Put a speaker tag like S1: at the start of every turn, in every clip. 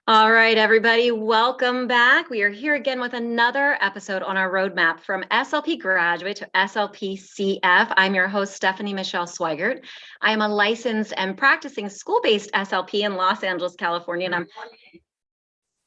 S1: All right, everybody, welcome back. We are here again with another episode on our roadmap from SLP graduate to SLP CF. I'm your host, Stephanie Michelle Swigert. I am a licensed and practicing school-based SLP in Los Angeles, California, and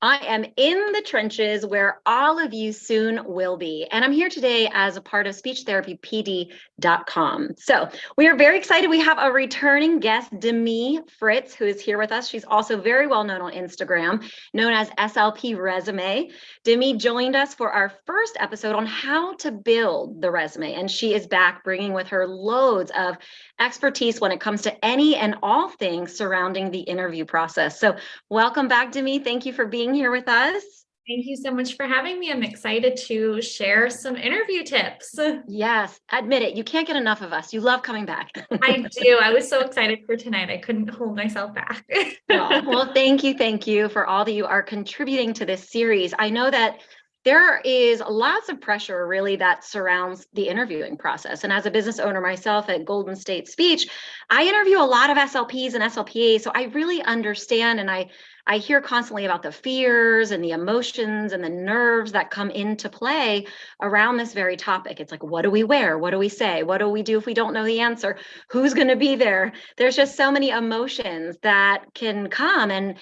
S1: I am in the trenches where all of you soon will be. And I'm here today as a part of speechtherapypd.com. So we are very excited. We have a returning guest, Demi Fritz, who is here with us. She's also very well known on Instagram, known as SLP Resume. Demi joined us for our first episode on how to build the resume. And she is back bringing with her loads of expertise when it comes to any and all things surrounding the interview process. So welcome back, Demi. Thank you for being here with us.
S2: Thank you so much for having me. I'm excited to share some interview tips.
S1: Yes, admit it. You can't get enough of us. You love coming back.
S2: I do. I was so excited for tonight. I couldn't hold myself back.
S1: Oh, well, thank you for all that you are contributing to this series. I know that there is lots of pressure really that surrounds the interviewing process. And as a business owner myself at Golden State Speech, I interview a lot of SLPs and SLPAs. So I really understand, and I hear constantly about the fears and the emotions and the nerves that come into play around this very topic. It's like, what do we wear? What do we say? What do we do if we don't know the answer? Who's going to be there? There's just so many emotions that can come and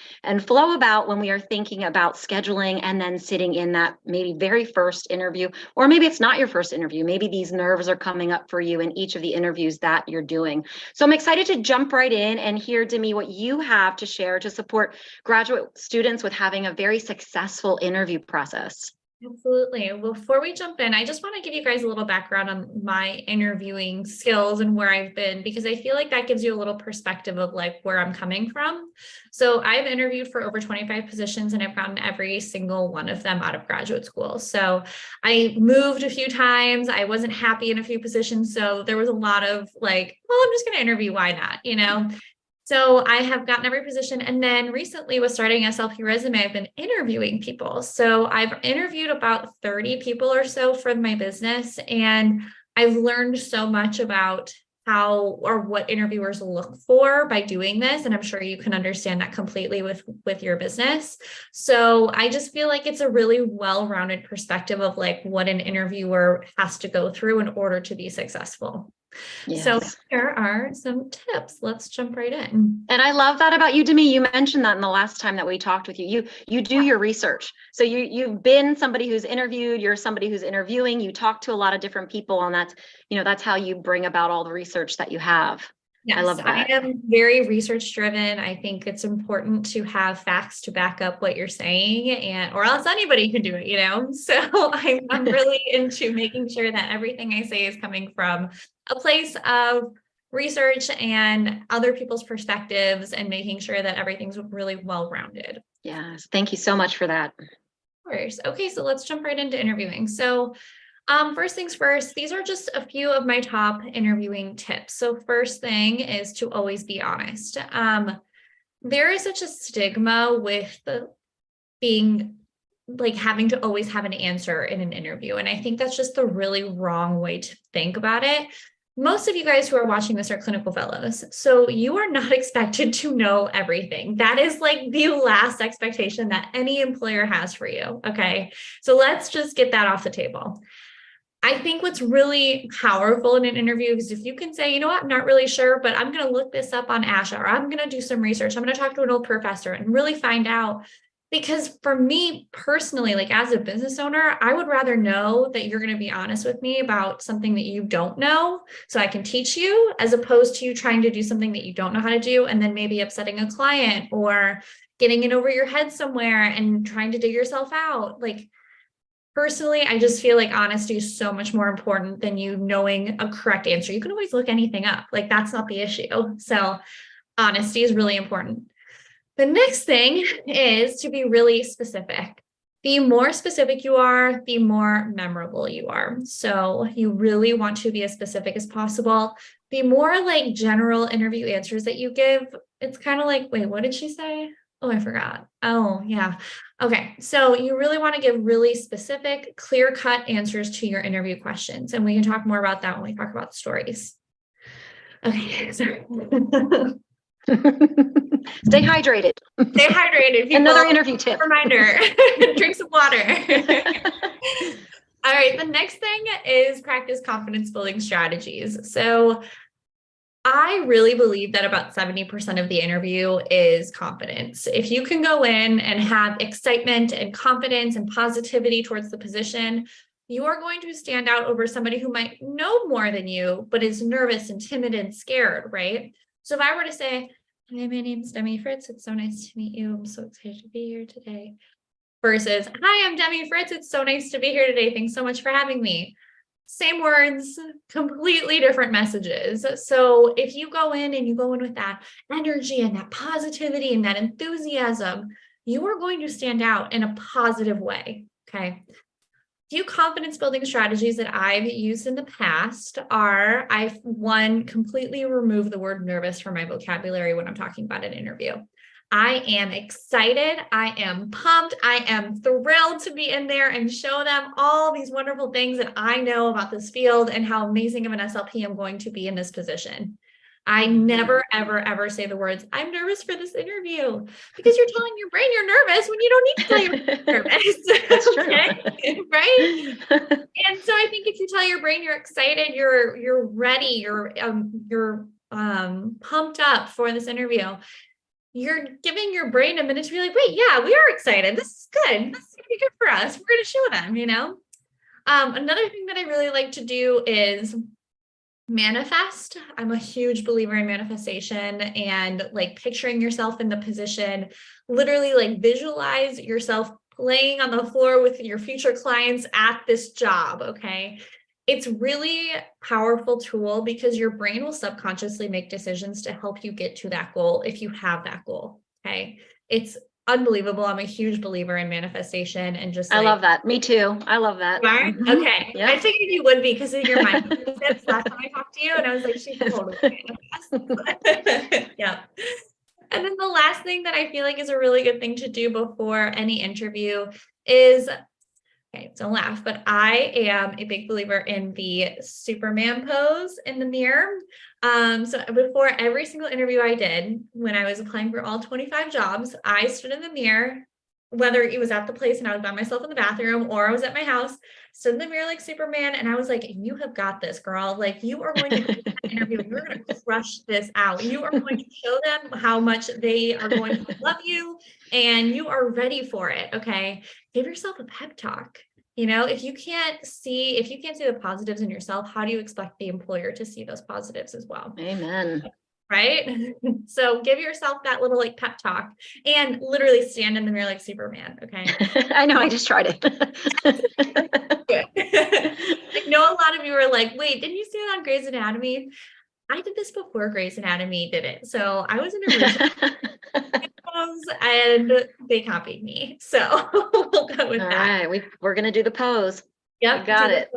S1: flow about when we are thinking about scheduling and then sitting in that maybe very first interview, or maybe it's not your first interview. Maybe these nerves are coming up for you in each of the interviews that you're doing. So I'm excited to jump right in and hear, Demi, what you have to share to support graduate students with having a very successful interview process.
S2: Absolutely. Before we jump in, I just want to give you guys a little background on my interviewing skills and where I've been, because I feel like that gives you a little perspective of like where I'm coming from. So I've interviewed for over 25 positions and I've gotten every single one of them out of graduate school. So I moved a few times. I wasn't happy in a few positions. So there was a lot of like, well, I'm just going to interview. Why not? So I have gotten every position. And then recently with starting SLP Resume, I've been interviewing people. So I've interviewed about 30 people or so for my business. And I've learned so much about how or what interviewers look for by doing this. And I'm sure you can understand that completely with your business. So I just feel like it's a really well-rounded perspective of like what an interviewer has to go through in order to be successful.
S1: Yes.
S2: So here are some tips. Let's jump right in.
S1: And I love that about you, Demi. You mentioned that in the last time that we talked with you. You do your research. So you've been somebody who's interviewed, you're somebody who's interviewing, you talk to a lot of different people, and that's how you bring about all the research that you have.
S2: Yes,
S1: I love that.
S2: I am very research driven. I think it's important to have facts to back up what you're saying, or else anybody can do it, So I'm really into making sure that everything I say is coming from a place of research and other people's perspectives and making sure that everything's really well-rounded.
S1: Yes, thank you so much for that.
S2: Of course. Okay, so let's jump right into interviewing. So first things first, these are just a few of my top interviewing tips. So first thing is to always be honest. There is such a stigma with being like having to always have an answer in an interview. And I think that's just the really wrong way to think about it. Most of you guys who are watching this are clinical fellows. So you are not expected to know everything. That is like the last expectation that any employer has for you. Okay. So let's just get that off the table. I think what's really powerful in an interview is if you can say, you know what, I'm not really sure, but I'm going to look this up on ASHA, or I'm going to do some research. I'm going to talk to an old professor and really find out. Because for me personally, like as a business owner, I would rather know that you're going to be honest with me about something that you don't know so I can teach you, as opposed to you trying to do something that you don't know how to do and then maybe upsetting a client or getting it over your head somewhere and trying to dig yourself out. Like personally, I just feel like honesty is so much more important than you knowing a correct answer. You can always look anything up. Like that's not the issue. So honesty is really important. The next thing is to be really specific. The more specific you are, the more memorable you are. So you really want to be as specific as possible. The more like general interview answers that you give, it's kind of like, wait, what did she say? Oh, I forgot. Oh, yeah. Okay. So you really want to give really specific, clear-cut answers to your interview questions. And we can talk more about that when we talk about stories. Okay. Sorry.
S1: Stay hydrated.
S2: Stay hydrated. People.
S1: Another interview tip.
S2: Reminder, drink some water. All right, the next thing is practice confidence building strategies. So I really believe that about 70% of the interview is confidence. If you can go in and have excitement and confidence and positivity towards the position, you are going to stand out over somebody who might know more than you, but is nervous and timid and scared, right? So if I were to say, hi, my name's Demi Fritz. It's so nice to meet you. I'm so excited to be here today. Versus, hi, I'm Demi Fritz. It's so nice to be here today. Thanks so much for having me. Same words, completely different messages. So if you go in and you go in with that energy and that positivity and that enthusiasm, you are going to stand out in a positive way, okay? Few confidence building strategies that I've used in the past are, one, completely remove the word nervous from my vocabulary when I'm talking about an interview. I am excited. I am pumped. I am thrilled to be in there and show them all these wonderful things that I know about this field and how amazing of an SLP I'm going to be in this position. I never, ever, ever say the words, I'm nervous for this interview, because you're telling your brain you're nervous when you don't need to tell you're nervous.
S1: That's true.
S2: Okay? Right? And so I think if you tell your brain you're excited, you're ready, you're pumped up for this interview, you're giving your brain a minute to be like, wait, yeah, we are excited. This is good. This is gonna be good for us. We're going to show them, you know? Another thing that I really like to do is manifest. I'm a huge believer in manifestation and like picturing yourself in the position, literally like visualize yourself playing on the floor with your future clients at this job. Okay. It's really powerful tool because your brain will subconsciously make decisions to help you get to that goal if you have that goal. Okay. It's unbelievable. I'm a huge believer in manifestation and just
S1: I love that. Me too. I love that.
S2: Mm-hmm. Okay. Yeah. I figured you would be because of your mind. Last time I talked to you and I was like, she's totally manifest. Yeah. And then the last thing that I feel like is a really good thing to do before any interview is, okay, don't laugh, but I am a big believer in the Superman pose in the mirror. So before every single interview I did, when I was applying for all 25 jobs, I stood in the mirror, whether it was at the place and I was by myself in the bathroom or I was at my house, stood in the mirror like Superman. And I was like, you have got this, girl. Like you are going to do that interview. You're going to crush this out. You are going to show them how much they are going to love you and you are ready for it. Okay. Give yourself a pep talk. You know, if you can't see the positives in yourself, how do you expect the employer to see those positives as well?
S1: Amen.
S2: Right? So give yourself that little like pep talk and literally stand in the mirror like Superman. Okay.
S1: I know. I just tried it.
S2: I know a lot of you are like, wait, didn't you see it on Grey's Anatomy? I did this before Grey's Anatomy did it. So I was in a and they copied me. So we'll go with that.
S1: All right. We're going to do the pose.
S2: Yep.
S1: Got it.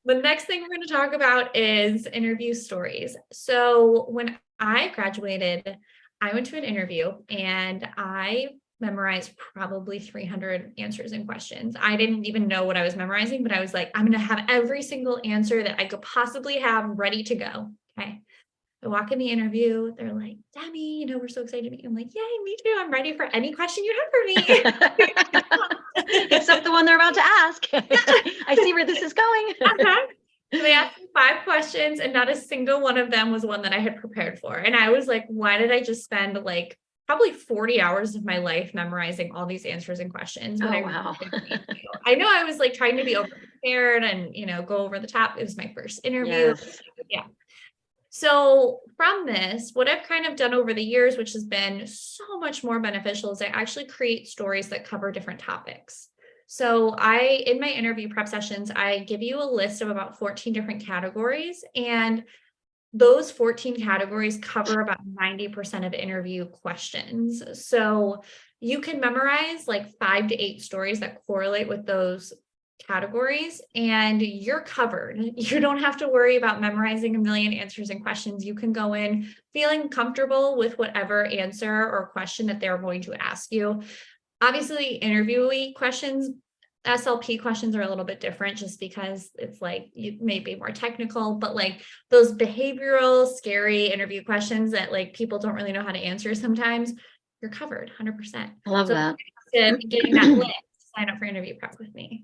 S2: The next thing we're going to talk about is interview stories. So when I graduated, I went to an interview and I memorized probably 300 answers and questions. I didn't even know what I was memorizing, but I was like, I'm going to have every single answer that I could possibly have ready to go. Okay. I walk in the interview. They're like, Demi, we're so excited to meet you. I'm like, yay, me too. I'm ready for any question you have for me.
S1: Except the one they're about to ask. I see where this is going.
S2: Uh-huh. So they asked me 5 questions and not a single one of them was one that I had prepared for. And I was like, why did I just spend like probably 40 hours of my life memorizing all these answers and questions?
S1: Wow.
S2: I know I was like trying to be over prepared and, go over the top. It was my first interview.
S1: Yes.
S2: Yeah. So from this, what I've kind of done over the years, which has been so much more beneficial, is I actually create stories that cover different topics. So in my interview prep sessions, I give you a list of about 14 different categories, and those 14 categories cover about 90% of interview questions. So you can memorize like 5 to 8 stories that correlate with those categories and you're covered. You don't have to worry about memorizing a million answers and questions. You can go in feeling comfortable with whatever answer or question that they're going to ask you. Obviously, interviewee questions SLP questions are a little bit different just because it's like you may be more technical, but like those behavioral, scary interview questions that like people don't really know how to answer sometimes, you're covered 100%.
S1: I love
S2: So
S1: that.
S2: getting that list, sign up for interview prep with me.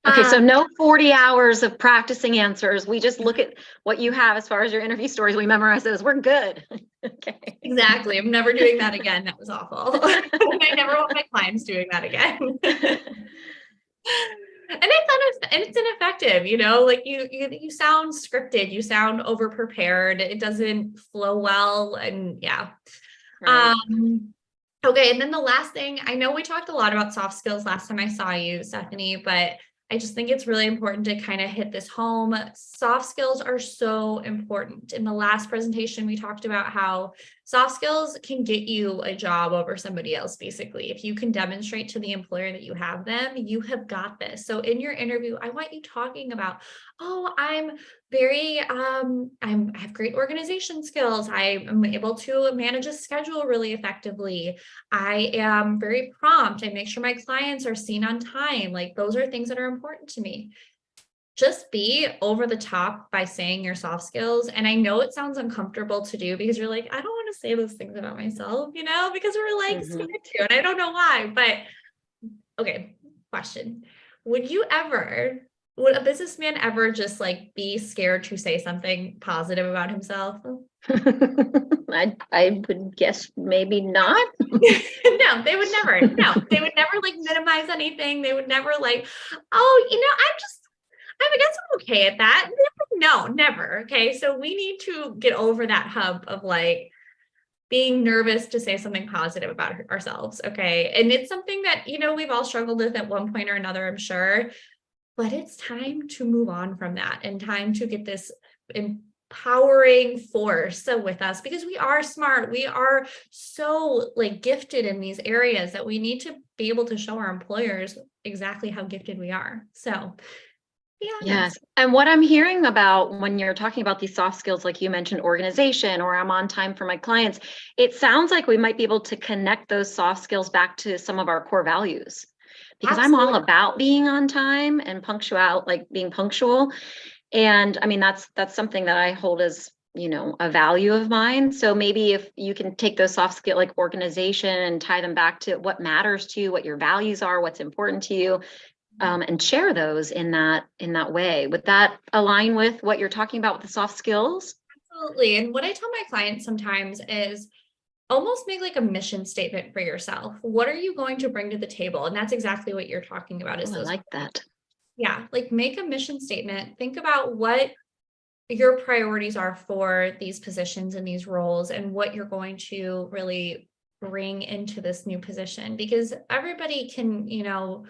S1: Okay, so no 40 hours of practicing answers. We just look at what you have as far as your interview stories. We memorize those. We're good. Okay.
S2: Exactly. I'm never doing that again. That was awful. I never want my clients doing that again. And it's ineffective, you know, like you sound scripted, you sound over prepared, it doesn't flow well, and yeah.
S1: Right.
S2: Okay, and then the last thing, I know we talked a lot about soft skills last time I saw you, Stephanie, but I just think it's really important to kind of hit this home. Soft skills are so important. In the last presentation, we talked about how soft skills can get you a job over somebody else, basically. If you can demonstrate to the employer that you have them, you have got this. So in your interview, I want you talking about, oh, I have great organization skills. I am able to manage a schedule really effectively. I am very prompt. I make sure my clients are seen on time. Like those are things that are important to me. Just be over the top by saying your soft skills. And I know it sounds uncomfortable to do because you're like, I don't want to say those things about myself, you know, because we're like scared to, and I don't know why, but okay, question. Would a businessman ever just like be scared to say something positive about himself?
S1: I would guess maybe not.
S2: No, they would never. No, they would never like minimize anything. They would never like, oh, you know, I guess I'm okay at that. No, never. Okay. So we need to get over that hump of like being nervous to say something positive about ourselves. Okay. And it's something that, you know, we've all struggled with at one point or another, I'm sure, but it's time to move on from that and time to get this empowering force with us, because we are smart. We are so like gifted in these areas that we need to be able to show our employers exactly how gifted we are. So
S1: yes. And what I'm hearing about when you're talking about these soft skills, like you mentioned, organization, or I'm on time for my clients, it sounds like we might be able to connect those soft skills back to some of our core values, because
S2: absolutely.
S1: I'm all about being on time and punctual, like being punctual. And I mean, that's something that I hold as, you know, a value of mine. So maybe if you can take those soft skills like organization and tie them back to what matters to you, what your values are, what's important to you, and share those in that way. Would that align with what you're talking about with the soft skills?
S2: Absolutely. And what I tell my clients sometimes is almost make like a mission statement for yourself. What are you going to bring to the table? And that's exactly what you're talking about. Is
S1: Oh, I
S2: those,
S1: like that.
S2: yeah, like make a mission statement. Think about what your priorities are for these positions and these roles and what you're going to really bring into this new position, because everybody can, you know,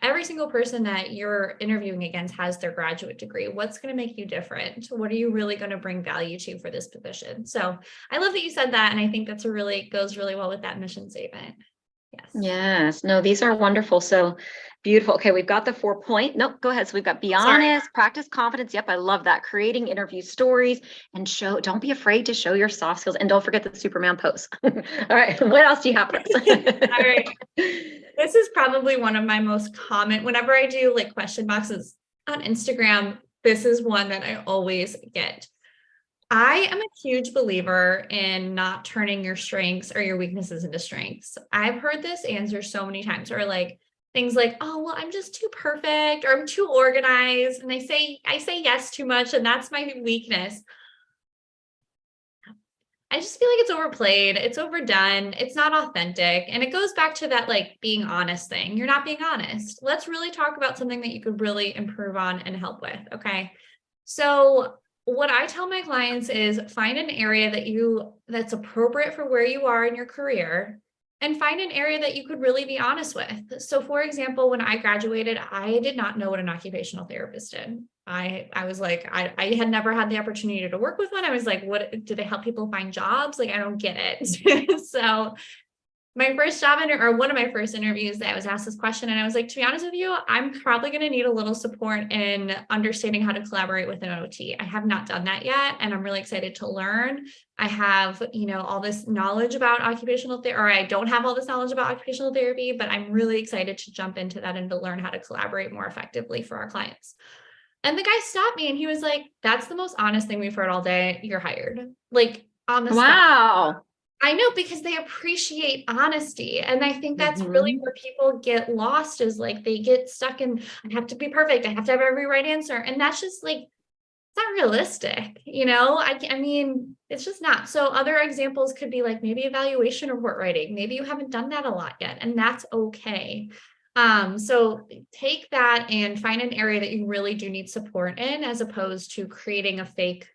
S2: every single person that you're interviewing against has their graduate degree. What's going to make you different? What are you really going to bring value to for this position? So I love that you said that. And I think that's goes really well with that mission statement. Yes.
S1: Yes. No, these are wonderful. So beautiful. Okay, we've got the 4-point. Nope, go ahead. So we've got be honest, practice confidence. Yep, I love that. Creating interview stories and don't be afraid to show your soft skills. And don't forget the Superman pose. All right. What else do you have for us?
S2: All right. This is probably one of my most common, whenever I do like question boxes on Instagram, this is one that I always get. I am a huge believer in not turning your strengths or your weaknesses into strengths. I've heard this answer so many times, or like things like, oh, well, I'm just too perfect, or I'm too organized. And I say yes too much, and that's my weakness. I just feel like it's overplayed. It's overdone. It's not authentic. And it goes back to that like being honest thing. You're not being honest. Let's really talk about something that you could really improve on and help with. Okay. So what I tell my clients is find an area that's appropriate for where you are in your career, and find an area that you could really be honest with. So for example, when I graduated, I did not know what an occupational therapist did. I was like, I had never had the opportunity to work with one. I was like, what, do they help people find jobs? Like, I don't get it. So my first job or one of my first interviews that I was asked this question. And I was like, to be honest with you, I'm probably going to need a little support in understanding how to collaborate with an OT. I have not done that yet. And I'm really excited to learn. I have, all this knowledge about occupational therapy, or I don't have all this knowledge about occupational therapy, but I'm really excited to jump into that and to learn how to collaborate more effectively for our clients. And the guy stopped me and he was like, that's the most honest thing we've heard all day. You're hired. Like on the spot.
S1: Wow.
S2: I know, because they appreciate honesty. And I think that's really where people get lost, is like they get stuck in, I have to be perfect. I have to have every right answer. And that's just like, it's not realistic. I mean, it's just not. So other examples could be like maybe evaluation report writing. Maybe you haven't done that a lot yet, and that's okay. So take that and find an area that you really do need support in, as opposed to creating a fake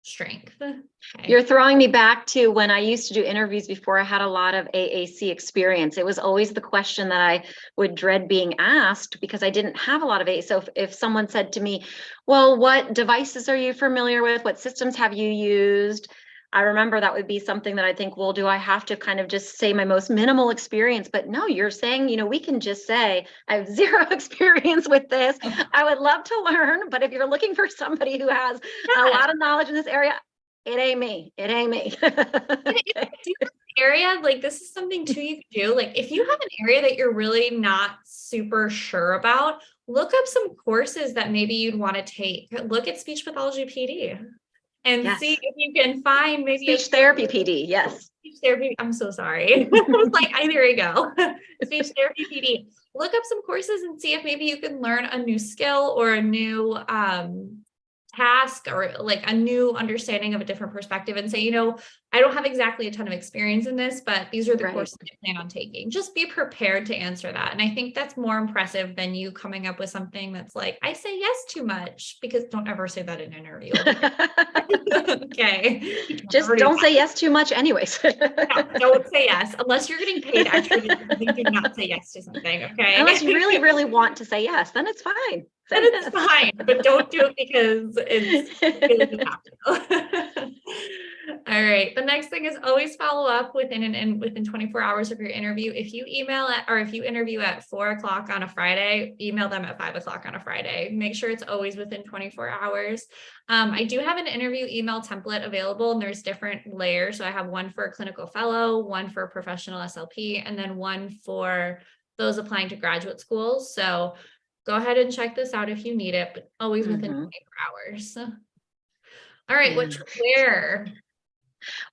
S2: strength. Okay.
S1: You're throwing me back to when I used to do interviews before I had a lot of AAC experience. It was always the question that I would dread being asked because I didn't have a lot of AAC. So if someone said to me, well, what devices are you familiar with? What systems have you used? I remember that would be something that I think, well, do I have to kind of just say my most minimal experience? But no, you're saying, we can just say I have zero experience with this. I would love to learn, but if you're looking for somebody who has a lot of knowledge in this area, it ain't me. It ain't me.
S2: Okay. Area, like this is something too you can do. Like if you have an area that you're really not super sure about, look up some courses that maybe you'd want to take. Look at speech pathology PD. And see if you can find maybe
S1: speech therapy PD. Yes.
S2: Speech therapy. I'm so sorry. I was like, there you go. Speech therapy PD. Look up some courses and see if maybe you can learn a new skill or a new task, or like a new understanding of a different perspective, and say, I don't have exactly a ton of experience in this, but these are the courses I plan on taking. Just be prepared to answer that. And I think that's more impressive than you coming up with something that's like, I say yes too much, because don't ever say that in an interview. Okay.
S1: Just don't say yes too much anyways.
S2: No, don't say yes. Unless you're getting paid extra to do something, do not say yes to something. Okay.
S1: Unless you really, really want to say yes, then it's fine.
S2: Then it's fine, but don't do it because it's really have to. All right. The next thing is always follow up within 24 hours of your interview. If you if you interview at 4:00 on a Friday, email them at 5:00 on a Friday. Make sure it's always within 24 hours. I do have an interview email template available, and there's different layers. So I have one for a clinical fellow, one for a professional SLP, and then one for those applying to graduate schools. So go ahead and check this out if you need it, but always within 24 hours. All right, what to wear?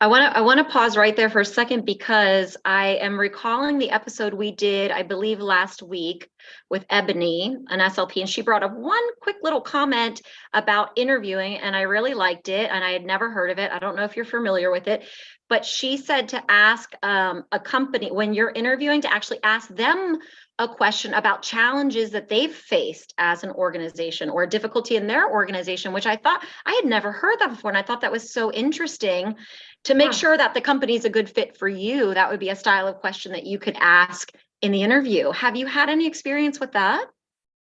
S1: I want to pause right there for a second, because I am recalling the episode we did, I believe last week, with Ebony, an SLP, and she brought up one quick little comment about interviewing, and I really liked it, and I had never heard of it. I don't know if you're familiar with it, but she said to ask a company when you're interviewing to actually ask them a question about challenges that they've faced as an organization or a difficulty in their organization, which I thought I had never heard that before. And I thought that was so interesting to make sure that the company is a good fit for you. That would be a style of question that you could ask in the interview. Have you had any experience with that?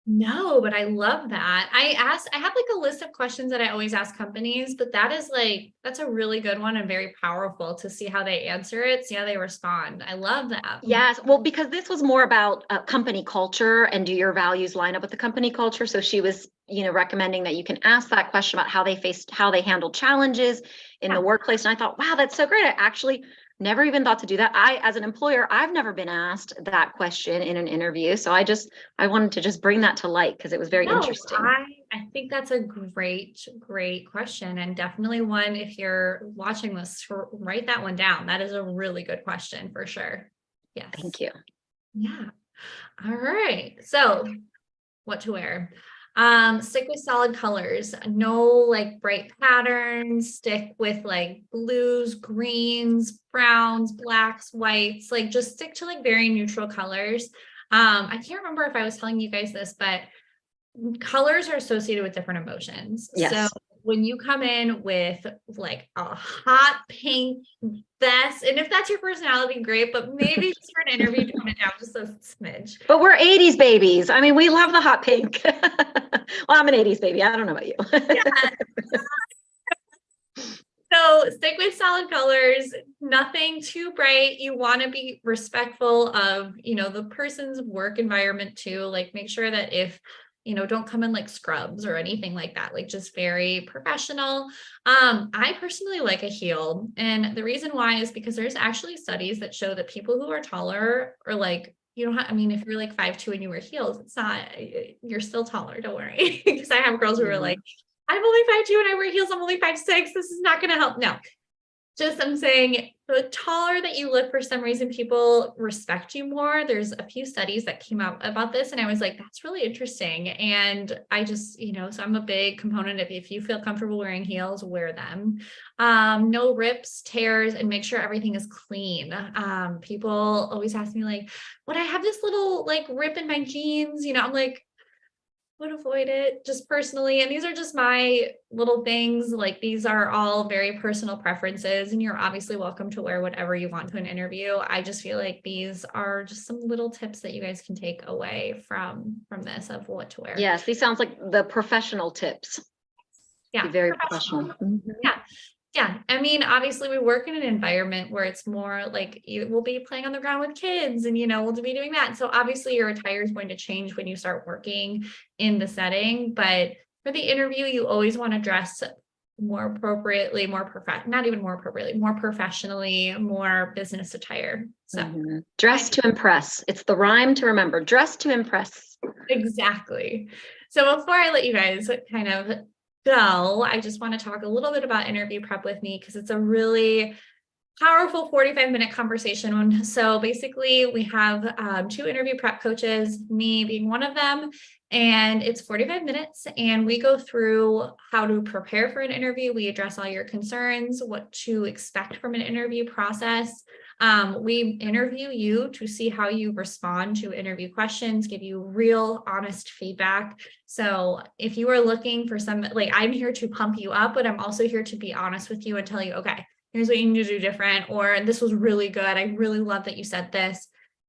S2: No, but I love that. I have like a list of questions that I always ask companies, but that's a really good one and very powerful to see how they answer it, see how they respond. I love that.
S1: Yes. Well, because this was more about company culture and do your values line up with the company culture. So she was, recommending that you can ask that question about how they handled challenges in the workplace. And I thought, wow, that's so great. I actually never even thought to do that. As an employer, I've never been asked that question in an interview. So I wanted to just bring that to light because it was very interesting.
S2: I think that's a great question, and definitely one, if you're watching this, write that one down. That is a really good question for sure. Yes.
S1: Thank you.
S2: Yeah. All right. So what to wear? Stick with solid colors, no like bright patterns, stick with like blues, greens, browns, blacks, whites, like just stick to like very neutral colors. I can't remember if I was telling you guys this, but colors are associated with different emotions.
S1: Yes.
S2: So when you come in with like a hot pink vest, and if that's your personality, great, but maybe just for an interview, tone it down just a smidge.
S1: But we're 80s babies. I mean, we love the hot pink. Well, I'm an 80s baby. I don't know about you.
S2: Yeah. So stick with solid colors, nothing too bright. You want to be respectful of, the person's work environment too. Like make sure that if, don't come in like scrubs or anything like that, like just very professional. I personally like a heel. And the reason why is because there's actually studies that show that people who are taller or like, you don't have, I mean, if you're like 5'2" and you wear heels, it's not, you're still taller. Don't worry. Because I have girls who are like, I'm only 5'2" and I wear heels. I'm only 5'6". This is not going to help. No, just I'm saying the taller that you look, for some reason, people respect you more. There's a few studies that came out about this, and I was like, that's really interesting. And I just, so I'm a big component of if you feel comfortable wearing heels, wear them. No rips, tears, and make sure everything is clean. People always ask me like, would I have this little like rip in my jeans? I'm like, would avoid it just personally. And these are just my little things. Like these are all very personal preferences, and you're obviously welcome to wear whatever you want to an interview. I just feel like these are just some little tips that you guys can take away from this of what to wear.
S1: Yes, these sounds like the professional tips.
S2: Yeah.
S1: Be very professional. Mm-hmm.
S2: Yeah. Yeah. I mean, obviously we work in an environment where it's more like we'll be playing on the ground with kids and, we'll be doing that. So obviously your attire is going to change when you start working in the setting, but for the interview, you always want to dress more appropriately, not even more appropriately, more professionally, more business attire. So
S1: dress to impress. It's the rhyme to remember. Dress to impress.
S2: Exactly. So before I let you guys kind of go, I just want to talk a little bit about interview prep with me because it's a really powerful 45-minute conversation. So basically we have 2 interview prep coaches, me being one of them, and it's 45 minutes and we go through how to prepare for an interview. We address all your concerns, what to expect from an interview process. We interview you to see how you respond to interview questions, give you real honest feedback. So if you are looking for I'm here to pump you up, but I'm also here to be honest with you and tell you, okay, here's what you need to do different, or this was really good. I really love that you said this.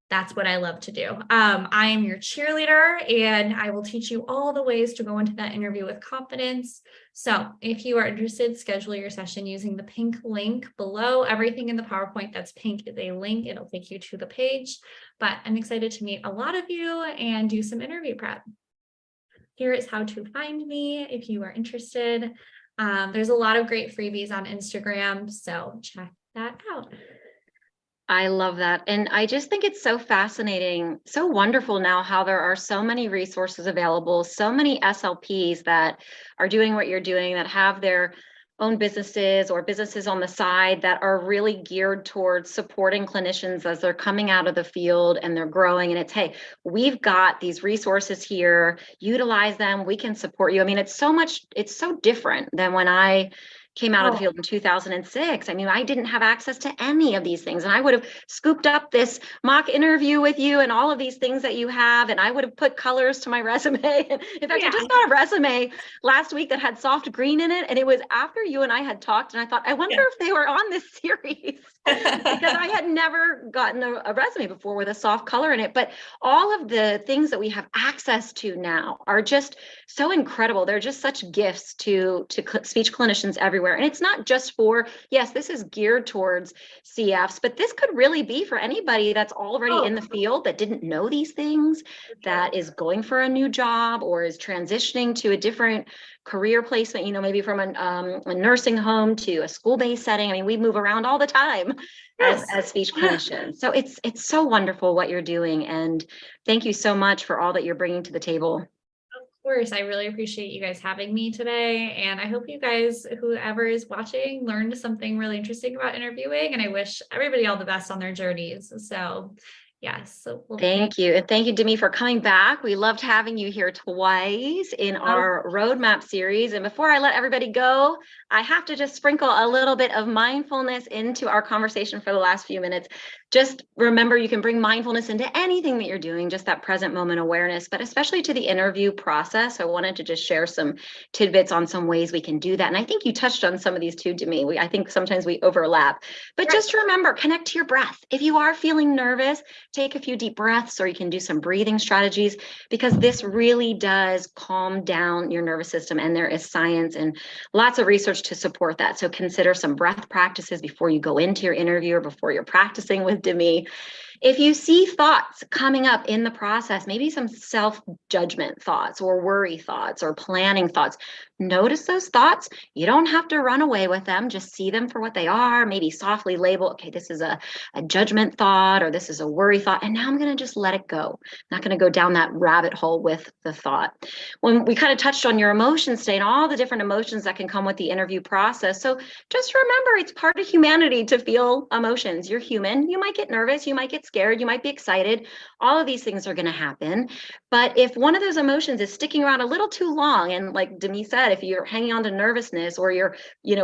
S2: That's what I love to do. I am your cheerleader and I will teach you all the ways to go into that interview with confidence. So if you are interested, schedule your session using the pink link below. Everything in the PowerPoint that's pink is a link. It'll take you to the page, but I'm excited to meet a lot of you and do some interview prep. Here is how to find me if you are interested. There's a lot of great freebies on Instagram, so check that out.
S1: I love that. And I just think it's so fascinating, so wonderful now how there are so many resources available, so many SLPs that are doing what you're doing, that have their own businesses or businesses on the side that are really geared towards supporting clinicians as they're coming out of the field and they're growing. And it's, hey, we've got these resources here, utilize them, we can support you. I mean, it's so different than when I came out of the field in 2006. I mean, I didn't have access to any of these things. And I would have scooped up this mock interview with you and all of these things that you have. And I would have put colors to my resume. In fact, I just got a resume last week that had soft green in it. And it was after you and I had talked. And I thought, I wonder if they were on this series because I had never gotten a resume before with a soft color in it. But all of the things that we have access to now are just so incredible. They're just such gifts to speech clinicians everywhere. And it's not just for, yes, this is geared towards CFs, but this could really be for anybody that's already in the field that didn't know these things, that is going for a new job or is transitioning to a different career placement, maybe from a nursing home to a school-based setting. I mean, we move around all the time as speech clinicians. So it's so wonderful what you're doing. And thank you so much for all that you're bringing to the table.
S2: Course, I really appreciate you guys having me today. And I hope you guys, whoever is watching, learned something really interesting about interviewing. And I wish everybody all the best on their journeys. So yes.
S1: Thank you. And thank you, Demi, for coming back. We loved having you here twice in our roadmap series. And before I let everybody go, I have to just sprinkle a little bit of mindfulness into our conversation for the last few minutes. Just remember, you can bring mindfulness into anything that you're doing, just that present moment awareness, but especially to the interview process. I wanted to just share some tidbits on some ways we can do that. And I think you touched on some of these too, Demi. I think sometimes we overlap, but just remember, connect to your breath. If you are feeling nervous, take a few deep breaths, or you can do some breathing strategies, because this really does calm down your nervous system. And there is science and lots of research to support that. So consider some breath practices before you go into your interview or before you're practicing with Demi. If you see thoughts coming up in the process, maybe some self-judgment thoughts or worry thoughts or planning thoughts, notice those thoughts. You don't have to run away with them. Just see them for what they are. Maybe softly label, okay, this is a judgment thought, or this is a worry thought. And now I'm going to just let it go. I'm not going to go down that rabbit hole with the thought. When we kind of touched on your emotion state and all the different emotions that can come with the interview process. So just remember, it's part of humanity to feel emotions. You're human. You might get nervous. You might get scared. You might be excited. All of these things are going to happen. But if one of those emotions is sticking around a little too long, and like Demi said, if you're hanging on to nervousness, or you're,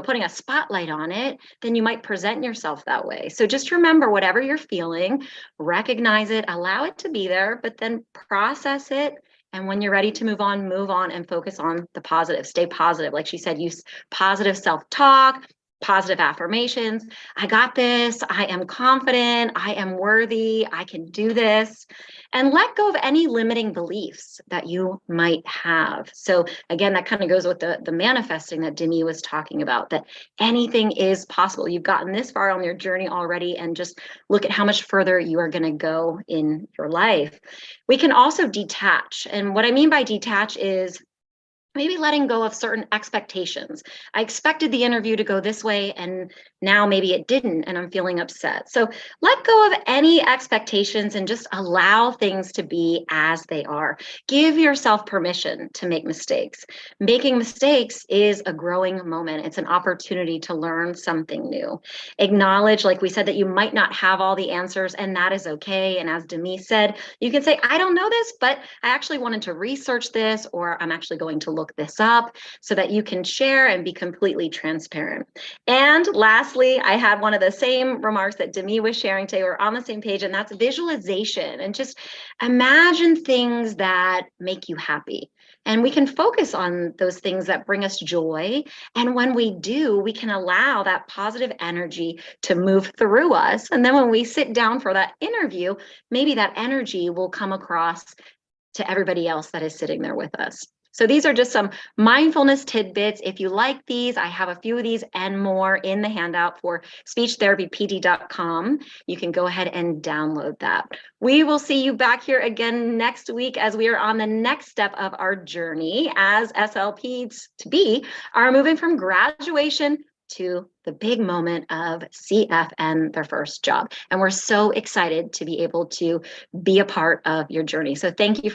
S1: putting a spotlight on it, then you might present yourself that way. So just remember, whatever you're feeling, recognize it, allow it to be there, but then process it. And when you're ready to move on and focus on the positive. Stay positive. Like she said, use positive self-talk, positive affirmations. I got this. I am confident. I am worthy. I can do this. And let go of any limiting beliefs that you might have. So again, that kind of goes with the manifesting that Demi was talking about, that anything is possible. You've gotten this far on your journey already, and just look at how much further you are going to go in your life. We can also detach. And what I mean by detach is maybe letting go of certain expectations. I expected the interview to go this way, and now maybe it didn't, and I'm feeling upset. So let go of any expectations and just allow things to be as they are. Give yourself permission to make mistakes. Making mistakes is a growing moment. It's an opportunity to learn something new. Acknowledge, like we said, that you might not have all the answers, and that is okay. And as Demi said, you can say, I don't know this, but I actually wanted to research this, or I'm actually going to look this up, so that you can share and be completely transparent. And lastly, I had one of the same remarks that Demi was sharing today. We're on the same page, and that's visualization. And just imagine things that make you happy. And we can focus on those things that bring us joy. And when we do, we can allow that positive energy to move through us. And then when we sit down for that interview, maybe that energy will come across to everybody else that is sitting there with us. So these are just some mindfulness tidbits. If you like these, I have a few of these and more in the handout for speechtherapypd.com. You can go ahead and download that. We will see you back here again next week, as we are on the next step of our journey as SLPs to be are moving from graduation to the big moment of CF and their first job. And we're so excited to be able to be a part of your journey. So thank you for